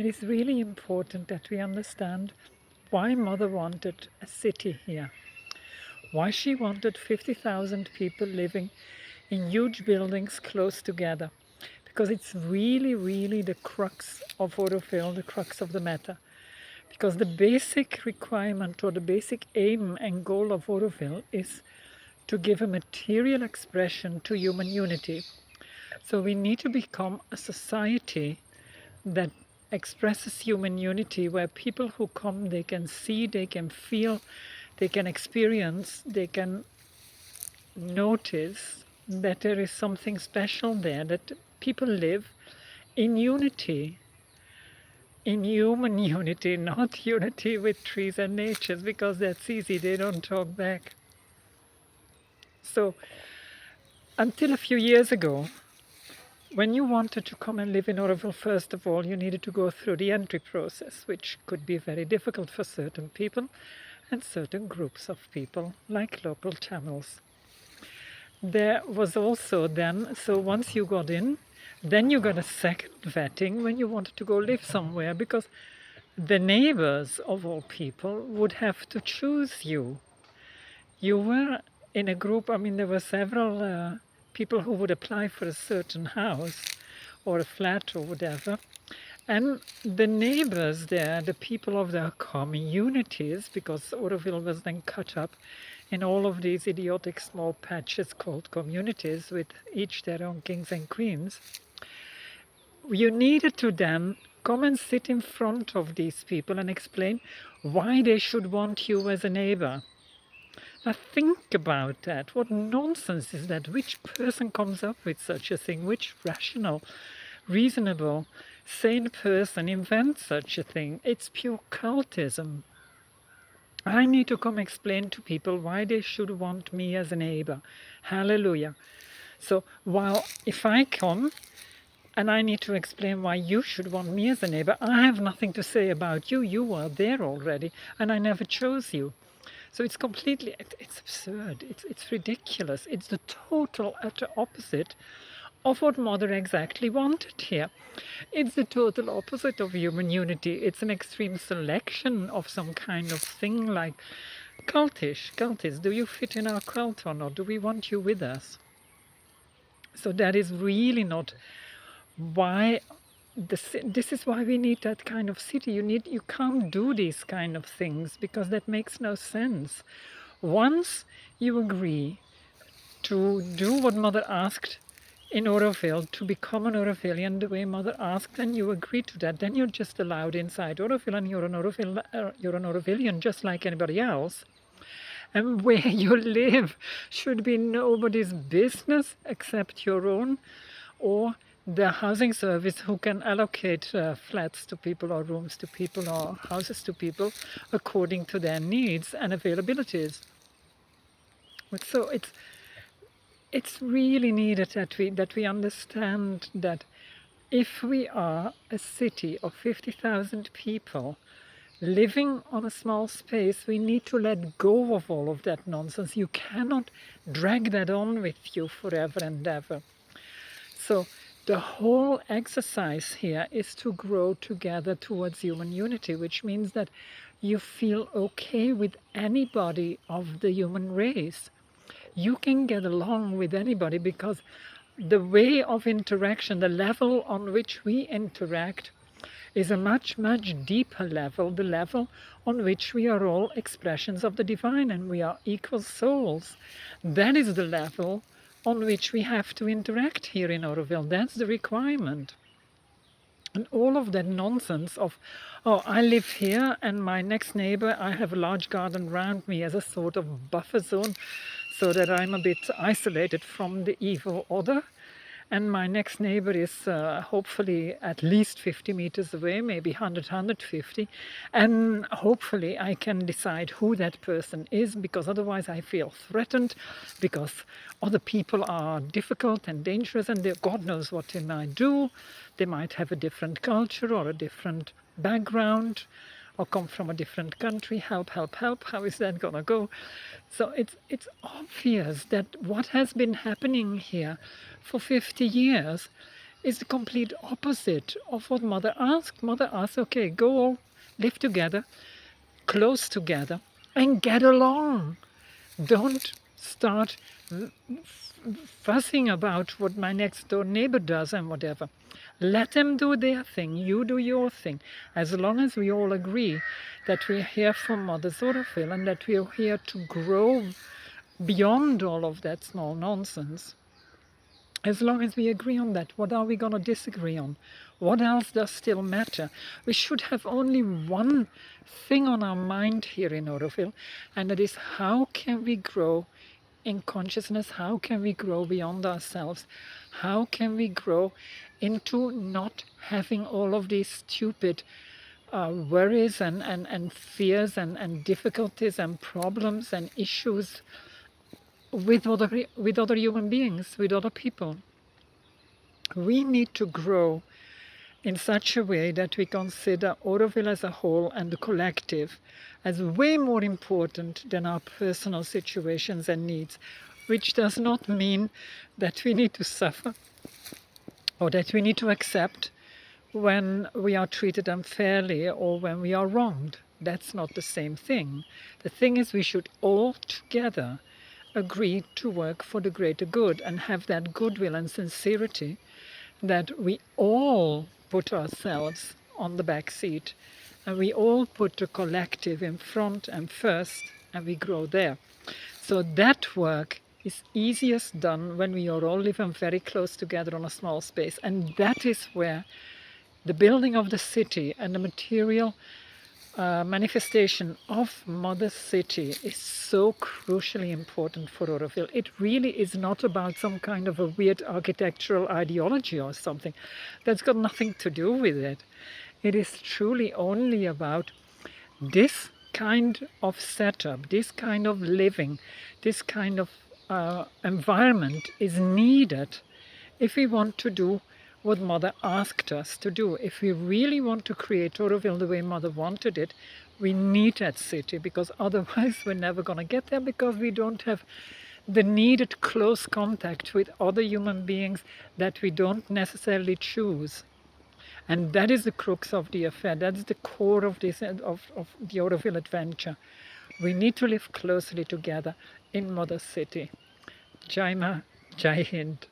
It is really important that we understand why Mother wanted a city here, why she wanted 50,000 people living in huge buildings close together, because it's really, really the crux of Auroville, the crux of the matter. Because the basic requirement or the basic aim and goal of Auroville is to give a material expression to human unity. So we need to become a society that expresses human unity, where people who come, they can see, they can feel, they can experience, they can notice that there is something special there, that people live in unity, in human unity, not unity with trees and natures, because that's easy, they don't talk back. So until a few years ago, when you wanted to come and live in Auroville, first of all, you needed to go through the entry process, which could be very difficult for certain people and certain groups of people, like local Tamils. There was also then, so once you got in, then you got a second vetting when you wanted to go live somewhere, because the neighbours of all people would have to choose you. You were in a group, I mean, there were several people who would apply for a certain house or a flat or whatever. And the neighbors there, the people of their communities, because Auroville was then cut up in all of these idiotic small patches called communities with each their own kings and queens, you needed to then come and sit in front of these people and explain why they should want you as a neighbor. Now think about that. What nonsense is that? Which person comes up with such a thing? Which rational, reasonable, sane person invents such a thing? It's pure cultism. I need to come explain to people why they should want me as a neighbor. Hallelujah. So while if I come and I need to explain why you should want me as a neighbor, I have nothing to say about you. You are there already, and I never chose you. So it's completely, it's absurd, it's ridiculous. It's the total, utter opposite of what Mother exactly wanted here. It's the total opposite of human unity. It's an extreme selection of some kind of thing like cultish. Cultish, do you fit in our cult or not? Do we want you with us? So that is really not why this is why we need that kind of city. You can't do these kind of things because that makes no sense. Once you agree to do what Mother asked in Auroville, to become an Aurovillian the way Mother asked, and you agree to that, then you're just allowed inside Auroville, and you're an Aurovillian just like anybody else. And where you live should be nobody's business except your own, or the housing service who can allocate flats to people or rooms to people or houses to people according to their needs and availabilities. So it's really needed that we understand that if we are a city of 50,000 people living on a small space, we need to let go of all of that nonsense. You cannot drag that on with you forever and ever. So the whole exercise here is to grow together towards human unity, which means that you feel okay with anybody of the human race. You can get along with anybody because the way of interaction, the level on which we interact, is a much, much deeper level, the level on which we are all expressions of the divine and we are equal souls. That is the level on which we have to interact here in Auroville. That's the requirement. And all of that nonsense of, oh, I live here and my next neighbor, I have a large garden around me as a sort of buffer zone so that I'm a bit isolated from the evil order. And my next neighbor is hopefully at least 50 meters away, maybe 100, 150. And hopefully I can decide who that person is, because otherwise I feel threatened, because other people are difficult and dangerous and God knows what they might do. They might have a different culture or a different background or come from a different country. Help, help, help. How is that going to go? So it's obvious that what has been happening here for 50 years is the complete opposite of what Mother asked. Mother asked, okay, go all live together, close together, and get along. Don't start fussing about what my next door neighbor does and whatever. Let them do their thing, you do your thing. As long as we all agree that we're here for Mother's Auroville and that we're here to grow beyond all of that small nonsense. As long as we agree on that, what are we going to disagree on? What else does still matter? We should have only one thing on our mind here in Auroville, and that is how can we grow in consciousness? How can we grow beyond ourselves? How can we grow into not having all of these stupid worries and fears and difficulties and problems and issues with other human beings, with other people? We need to grow in such a way that we consider Auroville as a whole and the collective as way more important than our personal situations and needs, which does not mean that we need to suffer or that we need to accept when we are treated unfairly or when we are wronged. That's not the same thing. The thing is, we should all together agree to work for the greater good and have that goodwill and sincerity that we all put ourselves on the back seat and we all put the collective in front and first, and we grow there. So that work is easiest done when we are all living very close together on a small space, and that is where the building of the city and the material manifestation of Mother City is so crucially important for Auroville. It really is not about some kind of a weird architectural ideology or something. That's got nothing to do with it. It is truly only about this kind of setup, this kind of living, this kind of environment is needed if we want to do what Mother asked us to do. If we really want to create Auroville the way Mother wanted it, we need that city, because otherwise we're never going to get there, because we don't have the needed close contact with other human beings that we don't necessarily choose. And that is the crux of the affair. That's the core of this of the Auroville adventure. We need to live closely together in Mother City. Jai Ma, Jai Hind.